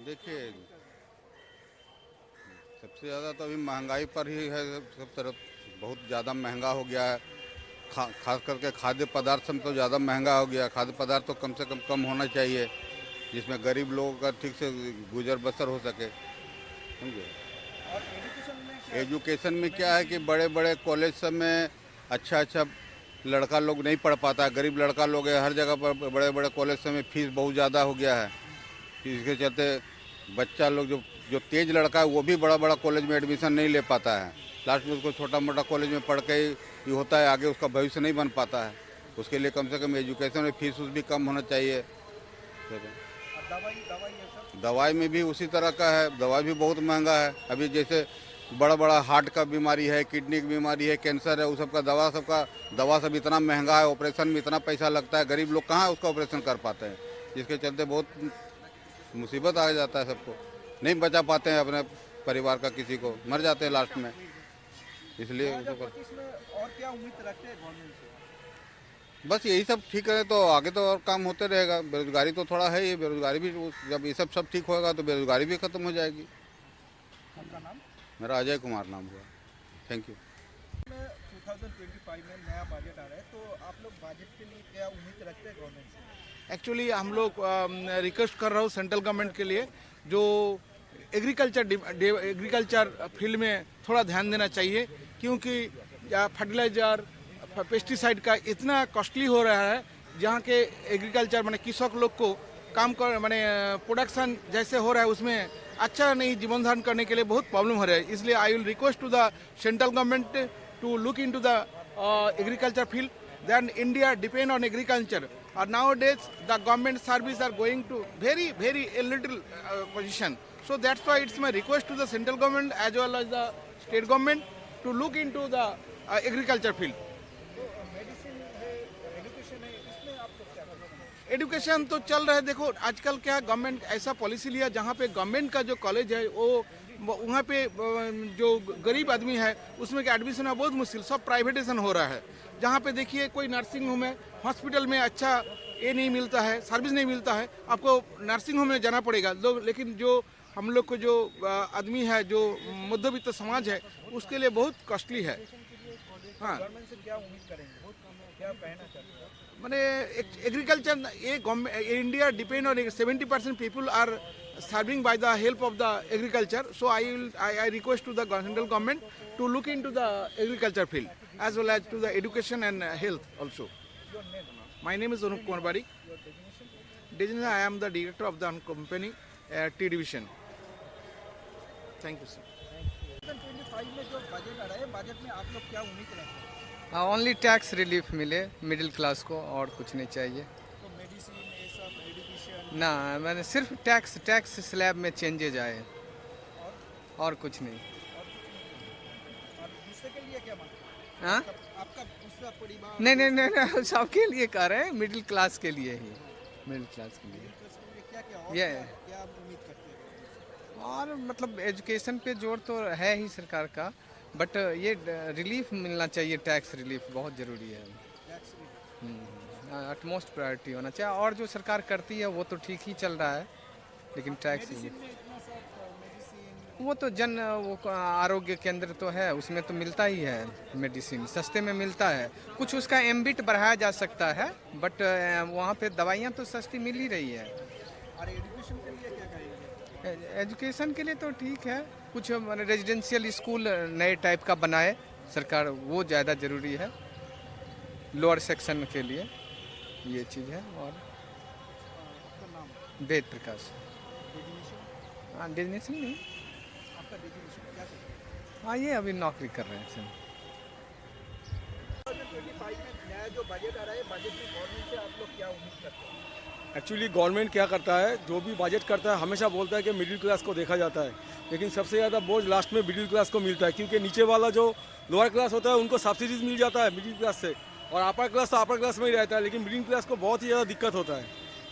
देखिए, सबसे ज़्यादा तो अभी महंगाई पर ही है। सब तरफ बहुत ज़्यादा महंगा हो गया है। खास करके खाद्य पदार्थ में तो ज़्यादा महंगा हो गया। खाद्य पदार्थ तो कम से कम होना चाहिए, जिसमें गरीब लोगों का ठीक से गुजर बसर हो सके, समझे। और एजुकेशन में क्या? एजुकेशन में क्या है कि बड़े बड़े कॉलेज सब में अच्छा अच्छा लड़का लोग नहीं पढ़ पाता है। गरीब लड़का लोग है, हर जगह पर बड़े बड़े कॉलेज सब में फीस बहुत ज़्यादा हो गया है। इसके चलते बच्चा लोग जो जो तेज लड़का है वो भी बड़ा बड़ा कॉलेज में एडमिशन नहीं ले पाता है। लास्ट में उसको छोटा मोटा कॉलेज में पढ़ के ही होता है, आगे उसका भविष्य नहीं बन पाता है। उसके लिए कम से कम एजुकेशन में फीस भी कम होना चाहिए। और दवाई दवाई ये सब? दवाई में भी उसी तरह का है, दवाई भी बहुत महंगा है। अभी जैसे बड़ा बड़ा हार्ट का बीमारी है, किडनी की बीमारी है, कैंसर है, उस सब का दवा सब इतना महंगा है, ऑपरेशन में इतना पैसा लगता है, गरीब लोग कहाँ उसका ऑपरेशन कर पाते हैं। जिसके चलते बहुत मुसीबत आ जाता है सबको, नहीं बचा पाते हैं अपने परिवार का, किसी को मर जाते हैं लास्ट में। इसलिए 2025 में और क्या उम्मीद रखते हैं गवर्नमेंट से? बस यही सब ठीक है तो आगे तो और काम होते रहेगा। बेरोजगारी तो थोड़ा है ही, बेरोजगारी भी जब ये सब ठीक होगा तो बेरोजगारी भी खत्म हो जाएगी। आपका नाम? मेरा अजय कुमार नाम हुआ। Thank you. 2025 में नया बजट आ रहा है, तो आप लोग बजट के लिए क्या उम्मीद रखते हैं गवर्नमेंट से? एक्चुअली हम लोग रिक्वेस्ट कर रहा हूँ सेंट्रल गवर्नमेंट के लिए, जो एग्रीकल्चर फील्ड में थोड़ा ध्यान देना चाहिए, क्योंकि फर्टिलाइजर पेस्टिसाइड का इतना कॉस्टली हो रहा है, जहाँ के एग्रीकल्चर माने किसान लोग को काम कर माने प्रोडक्शन जैसे हो रहा है उसमें अच्छा नहीं जीवन धारण करने के लिए बहुत प्रॉब्लम हो रहा है। इसलिए I will request to the central government to look into the agriculture field. Then India depend on agriculture. Nowadays the government service are going to very a little position. So that's why it's my request to the central government as well as the state government to look into the agriculture field. Medicine है, education है, इसमें आप लोग क्या करते हैं? Education तो चल रहा है। देखो आजकल क्या गवर्नमेंट ऐसा पॉलिसी लिया जहाँ पे गवर्नमेंट का जो कॉलेज है वो वहाँ पे जो गरीब आदमी है उसमें का एडमिशन है बहुत मुश्किल, सब प्राइवेटेशन हो रहा है। जहाँ पे देखिए कोई नर्सिंग होम है, हॉस्पिटल में अच्छा ये नहीं मिलता है, सर्विस नहीं मिलता है, आपको नर्सिंग होम में जाना पड़ेगा लोग। लेकिन जो हम लोग को जो आदमी है, जो मध्यवित्त समाज है, उसके लिए बहुत कॉस्टली है। हाँ, गवर्नमेंट से क्या उम्मीद करेंगे, क्या कहना चाहते हैं? मैंने एग्रीकल्चर ये India depend on 70% people are serving by the help of the agriculture. So I request to the central government to look into the agriculture field as well as to the education and health also. Your name? My name is Anup Kumar Bari. Your designation? Designation, I am the director of the company T division. Thank you, sir. 2025 में जो budget आ रहा है, budget में आप लोग क्या उम्मीद रखते हैं? ओनली टैक्स रिलीफ मिले मिडिल क्लास को, और कुछ नहीं चाहिए। तो मेडिसिन ये सब, एजुकेशन ना, मैंने सिर्फ टैक्स स्लैब में चेंजेज आए, और कुछ नहीं। और दूसरे के लिए क्या मांगते हैं? हाँ, आपका दूसरा परिवार नहीं, सबके लिए कर रहे हैं, मिडिल क्लास के लिए ही, मिडिल क्लास के लिए। क्या क्या और ये क्या आप उम्मीद करते हैं? और मतलब एजुकेशन पे जोर तो है ही सरकार का, बट ये रिलीफ मिलना चाहिए, टैक्स रिलीफ बहुत ज़रूरी है। टैक्स अटमोस्ट प्रायोरिटी होना चाहिए, और जो सरकार करती है वो तो ठीक ही चल रहा है, लेकिन टैक्स मेडिसिन में इतना सब मेडिसिन वो तो वो आरोग्य केंद्र तो है, उसमें तो मिलता ही है, मेडिसिन सस्ते में मिलता है। कुछ उसका एम्बिट बढ़ाया जा सकता है, बट वहाँ पे दवाइयाँ तो सस्ती मिल ही रही है। और एजुकेशन के लिए क्या कहेंगे? एजुकेशन के लिए तो ठीक है, कुछ रेजिडेंशियल स्कूल नए टाइप का बनाए सरकार, वो ज़्यादा ज़रूरी है लोअर सेक्शन के लिए, ये चीज़ है। और आपका नाम? वेद प्रकाश। डेजिग्नेशन? हाँ, डेजिग्नेशन नहीं, आपका डेजिग्नेशन क्या करते हैं? हाँ ये अभी नौकरी कर रहे हैं सर। 2025 में नया जो बजट आ रहा है, बजट में गवर्नमेंट से आप लोग क्या उम्मीद करते हैं? एक्चुअली गवर्नमेंट क्या करता है, जो भी बजट करता है हमेशा बोलता है कि मिडिल क्लास को देखा जाता है, लेकिन सबसे ज़्यादा बोझ लास्ट में मिडिल क्लास को मिलता है, क्योंकि नीचे वाला जो लोअर क्लास होता है उनको सब्सिडीज मिल जाता है मिडिल क्लास से, और अपर क्लास तो अपर क्लास में ही रहता है, लेकिन मिडिल क्लास को बहुत ही ज़्यादा दिक्कत होता है।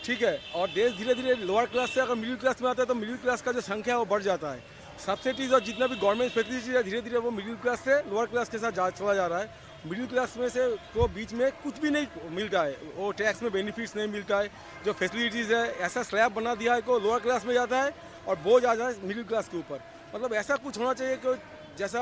ठीक है, और देश धीरे धीरे लोअर क्लास से अगर मिडिल क्लास में आता है तो मिडिल क्लास का जो संख्या है वो बढ़ जाता है। सब्सिडीज और जितना भी गवर्नमेंट फैसिलिटीज है धीरे धीरे वो मिडिल क्लास से लोअर क्लास के साथ चला जा रहा है। मिडिल क्लास में से को बीच में कुछ भी नहीं मिलता है, वो टैक्स में बेनिफिट्स नहीं मिलता है, जो फैसिलिटीज़ है ऐसा स्लैब बना दिया है को लोअर क्लास में जाता है और बोझ आ जाए मिडिल क्लास के ऊपर। मतलब ऐसा कुछ होना चाहिए कि जैसा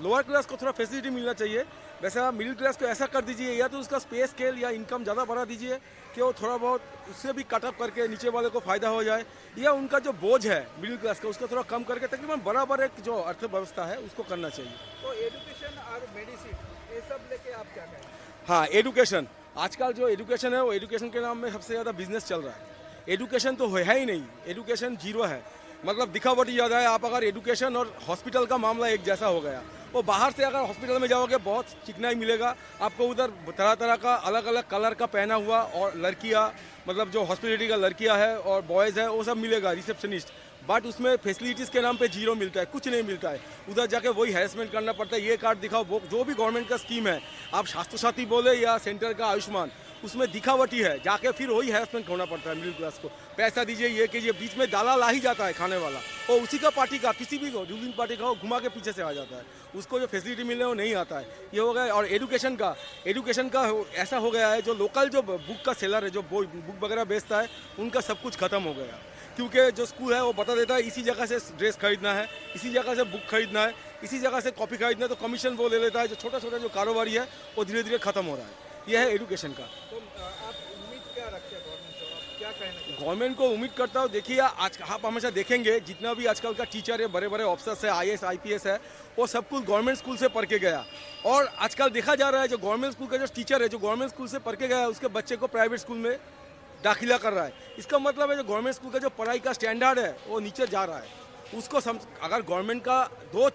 लोअर क्लास को थोड़ा फैसिलिटी मिलना चाहिए, वैसा मिडिल क्लास को ऐसा कर दीजिए, या तो उसका स्पेस स्केल या इनकम ज़्यादा बढ़ा दीजिए कि वो थोड़ा बहुत उससे भी कटअप करके नीचे वाले को फ़ायदा हो जाए, या उनका जो बोझ है मिडिल क्लास का उसको थोड़ा कम करके तकरीबन बराबर एक जो अर्थव्यवस्था है उसको करना चाहिए। तो एजुकेशन और मेडिसिन ये सब लेके आप क्या कहें? हाँ, एजुकेशन, आजकल जो एजुकेशन है वो एजुकेशन के नाम में सबसे ज़्यादा बिजनेस चल रहा है। एजुकेशन तो है ही नहीं, एजुकेशन जीरो है, मतलब दिखावटी ज़्यादा है। आप अगर एजुकेशन और हॉस्पिटल का मामला एक जैसा हो गया, वो बाहर से अगर हॉस्पिटल में जाओगे बहुत चिकनाई मिलेगा आपको, उधर तरह तरह का अलग अलग कलर का पहना हुआ, और लड़कियाँ मतलब जो हॉस्पिटलिटी का लड़कियाँ है और बॉयज़ है वो सब मिलेगा रिसेप्शनिस्ट, बट उसमें फैसिलिटीज़ के नाम पे जीरो मिलता है, कुछ नहीं मिलता है। उधर जाके वही हैरेसमेंट करना पड़ता है, ये कार्ड दिखाओ, वो जो भी गवर्नमेंट का स्कीम है, आप स्वास्थ्य साथी बोले या सेंटर का आयुष्मान, उसमें दिखावटी है, जाके फिर वही हैरेसमेंट होना पड़ता है मिडिल क्लास को। पैसा दीजिए, ये कीजिए, बीच में दलाल आ ही जाता है खाने वाला, और उसी का पार्टी का किसी भी रूलिंग पार्टी का वो घुमा के पीछे से आ जाता है, उसको जो फैसिलिटी मिलने वो नहीं आता है। ये हो गया। और एजुकेशन का ऐसा हो गया है, जो लोकल जो बुक का सेलर है, जो बुक वगैरह बेचता है, उनका सब कुछ खत्म हो गया, क्योंकि जो स्कूल है वो बता देता है इसी जगह से ड्रेस खरीदना है, इसी जगह से बुक खरीदना है, इसी जगह से कॉपी खरीदना है, तो कमीशन वो ले लेता है। जो छोटा छोटा जो कारोबारी है वो धीरे धीरे खत्म हो रहा है। यह है एजुकेशन का। तो आप उम्मीद क्या रखते हैं गवर्नमेंट से? आप क्या कहना चाहते हैं? गवर्नमेंट को उम्मीद करता हूँ, देखिए आज आप हमेशा देखेंगे जितना भी आजकल का टीचर है, बड़े बड़े ऑफिसर्स है, IAS IPS है, वो सब कुछ गवर्नमेंट स्कूल से पढ़ के गया। और आजकल देखा जा रहा है जो गवर्नमेंट स्कूल का जो टीचर है, जो गवर्नमेंट स्कूल से पढ़ के गया है, उसके बच्चे को प्राइवेट स्कूल में दाखिला कर रहा है। इसका मतलब है जो गवर्नमेंट स्कूल का जो पढ़ाई का स्टैंडर्ड है वो नीचे जा रहा है। उसको अगर गवर्नमेंट का दो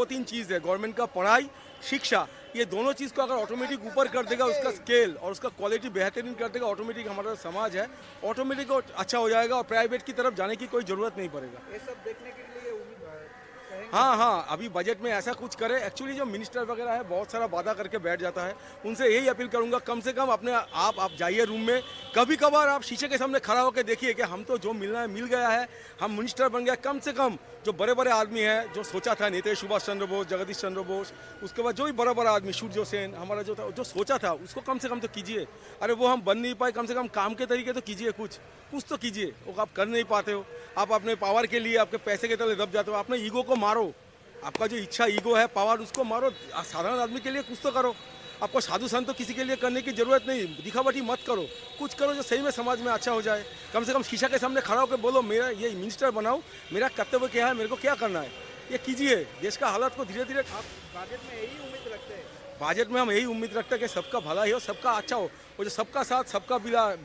तीन चीज़ है, गवर्नमेंट का पढ़ाई, शिक्षा, ये दोनों चीज़ को अगर ऑटोमेटिक ऊपर कर देगा, उसका स्केल और उसका क्वालिटी बेहतरीन कर देगा, ऑटोमेटिक हमारा समाज है ऑटोमेटिक अच्छा हो जाएगा, और प्राइवेट की तरफ जाने की कोई ज़रूरत नहीं पड़ेगा। ये सब देखने के लिए उम्मीद कहेंगे? हाँ, अभी बजट में ऐसा कुछ करे। एक्चुअली जो मिनिस्टर वगैरह है बहुत सारा वादा करके बैठ जाता है, उनसे यही अपील करूंगा, कम से कम अपने आप जाइए रूम में, कभी कभार आप शीशे के सामने खड़ा होकर देखिए कि हम तो जो मिलना है मिल गया है, हम मिनिस्टर बन गया। कम से कम जो बड़े बड़े आदमी हैं, जो सोचा था, नेताजी सुभाष चंद्र बोस, जगदीश चंद्र बोस, उसके बाद जो भी बड़ा बड़ा आदमी, सूर्य सेन हमारा जो था, जो सोचा था उसको कम से कम तो कीजिए। अरे वो हम बन नहीं पाए, कम से कम काम के तरीके तो कीजिए, कुछ तो कीजिए। वो आप कर नहीं पाते हो, आप अपने पावर के लिए, आपके पैसे के तले दब जाते हो, अपने ईगो को मारो, आपका जो इच्छा ईगो है, पावर, उसको मारो। साधारण आदमी के लिए कुछ तो करो। आपको साधु संत तो किसी के लिए करने की जरूरत नहीं, दिखावटी मत करो, कुछ करो जो सही में समाज में अच्छा हो जाए। कम से कम शीशा के सामने खड़ा होकर बोलो, मेरा ये मिनिस्टर बनाओ, मेरा कर्तव्य क्या है, मेरे को क्या करना है, ये कीजिए। देश का हालत को धीरे धीरे। आप बजट में यही उम्मीद रखते हैं? बजट में हम यही उम्मीद रखते हैं कि सबका भला ही हो, सबका अच्छा हो। वो जो सबका साथ सबका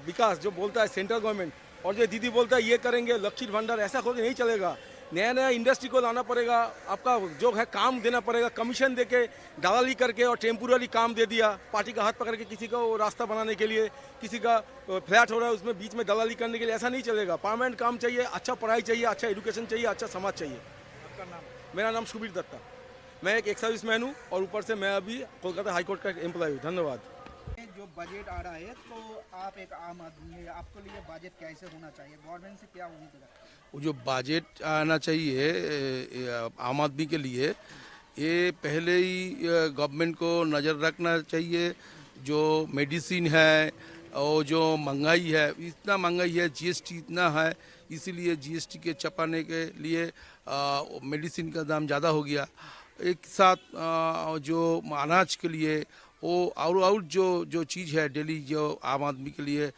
विकास जो बोलता है सेंट्रल गवर्नमेंट, और जो दीदी बोलता है ये करेंगे लक्षित भंडार, ऐसा होकर नहीं चलेगा। नया नया इंडस्ट्री को लाना पड़ेगा, आपका जो है काम देना पड़ेगा, कमीशन देके दलाली करके और टेम्पोररी काम दे दिया, पार्टी का हाथ पकड़ के किसी का वो रास्ता बनाने के लिए, किसी का फ्लैट हो रहा है उसमें बीच में दलाली करने के लिए, ऐसा नहीं चलेगा। परमानेंट काम चाहिए, अच्छा पढ़ाई चाहिए, अच्छा एजुकेशन चाहिए, अच्छा समाज चाहिए। आपका नाम? मेरा नाम सुबीर दत्ता, मैं एक सर्विसमैन हूँ, और ऊपर से मैं अभी कोलकाता हाईकोर्ट का एम्प्लॉय हूँ। धन्यवाद। जो बजट आ रहा है, तो आप एक आम आदमी है, आपके लिए बजट कैसे होना चाहिए? गवर्नमेंट से क्या उम्मीद रखते हैं? वो जो बजट आना चाहिए आम आदमी के लिए, ये पहले ही गवर्नमेंट को नज़र रखना चाहिए। जो मेडिसिन है और जो महंगाई है, इतना महंगाई है, GST इतना है, इसीलिए GST के चपाने के लिए मेडिसिन का दाम ज़्यादा हो गया। एक साथ जो अनाज के लिए वो और जो चीज़ है डेली जो आम आदमी के लिए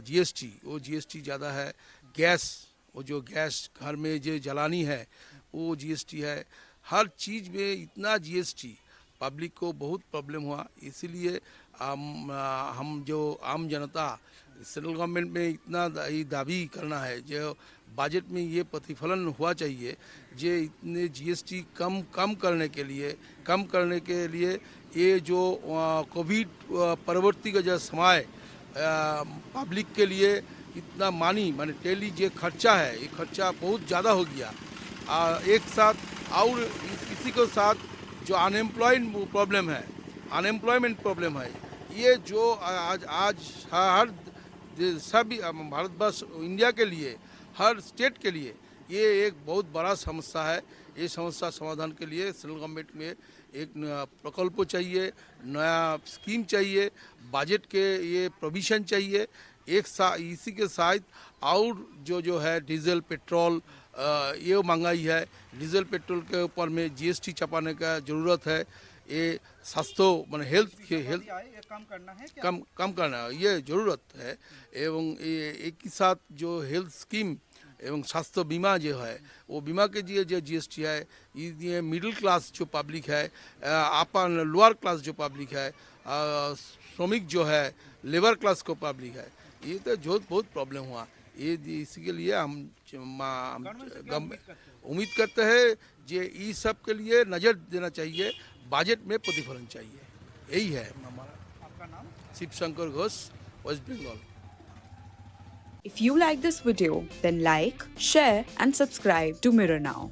GST, वो GST ज़्यादा है। गैस, वो जो गैस घर में जो जलानी है वो GST है। हर चीज़ में इतना GST, पब्लिक को बहुत प्रॉब्लम हुआ। इसीलिए हम जो आम जनता, सेंट्रल गवर्नमेंट में इतना ही दावी करना है जो बजट में ये प्रतिफलन हुआ चाहिए, जो इतने GST कम करने के लिए ये जो कोविड परवर्ती का जो समय पब्लिक के लिए इतना माने डेली जो खर्चा है, ये खर्चा बहुत ज़्यादा हो गया। एक साथ और इसी के साथ जो अनएम्प्लॉयमेंट प्रॉब्लम है, ये जो आज हर सभी भारतवर्ष, इंडिया के लिए, हर स्टेट के लिए ये एक बहुत बड़ा समस्या है। ये समस्या समाधान के लिए सेंट्रल गवर्नमेंट में एक प्रकल्प चाहिए, नया स्कीम चाहिए, बजट के ये प्रोविज़न चाहिए, इसी के साथ और जो है डीजल पेट्रोल ये महंगाई है। डीजल पेट्रोल के ऊपर में जीएसटी चपाने का ज़रूरत है। ये स्वास्थ्य माने हेल्थ ये कम करना है क्या? कम करना ये ज़रूरत है। एवं ये एक ही साथ जो हेल्थ स्कीम एवं स्वास्थ्य बीमा जो है वो बीमा के जो जीएसटी है ये मिडिल क्लास जो पब्लिक है अपन लोअर क्लास जो पब्लिक है श्रमिक जो है लेबर क्लास को पब्लिक है ये तो जो बहुत प्रॉब्लम हुआ। ये इसके लिए हम उम्मीद करते हैं जे ये सब के लिए नज़र देना चाहिए, बजट में प्रतिफलन चाहिए। यही है हमारा। आपका नाम? Shiv Shankar Ghosh, West Bengal. If you like this video, then like, share and subscribe to Mirror Now.